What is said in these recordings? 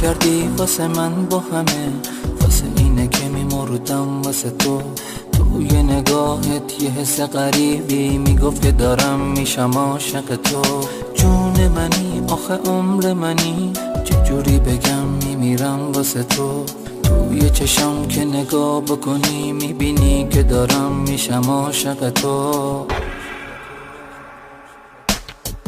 کردی واسه من با همه، واسه اینه که میمردم واسه تو. توی نگاهت یه حس غریبی میگفت که دارم میشم عاشق تو. جون منی آخه عمر منی، چجوری بگم میمیرم واسه تو. توی چشم که نگاه بکنی میبینی که دارم میشم عاشق تو.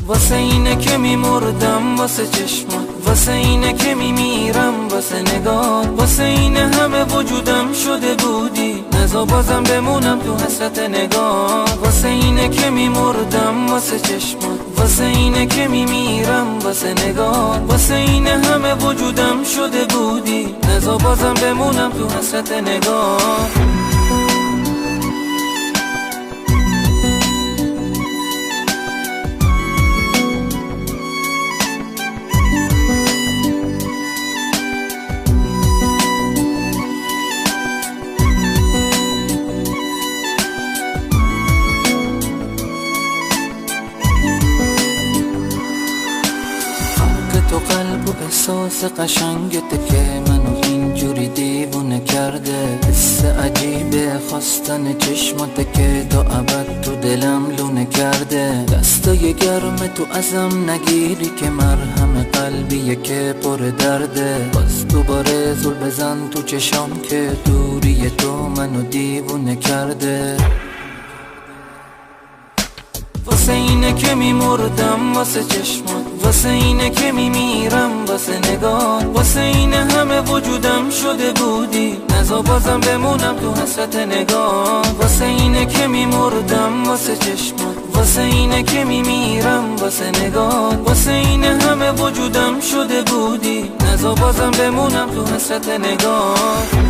واسه اینه که میمردم واسه چشمات، واسه اینه که میمیرم واسه نگات، واسه اینه همه وجودم شده بودی، نزا بازم بمونم تو حسرت نگات. واسه اینه که میمردم واسه چشمات، واسه اینه که میمیرم واسه نگات، واسه اینه همه وجودم شده بودی، نزا بازم بمونم تو حسرت نگات. تو قلب و احساس قشنگته که منو اینجوری دیوونه کرده. حس عجیبه خواستن چشماته که تا ابد تو دلم لونه کرده. دستای گرم تو ازم نگیری که مرهم قلبیه که پر درده. باز دوباره زل بزن تو چشام که دوری تو منو دیوونه کرده. واسه اینه که میمردم واسه چشمات، واسه اینه که میمیرم واسه نگات، واسه اینه همه وجودم شده بودی، نزا بازم بمونم تو حسرت نگات. واسه اینه که میمردم واسه چشمات، واسه اینه که میمیرم واسه نگات، واسه اینه همه وجودم شده بودی، نزا بازم بمونم تو حسرت نگات.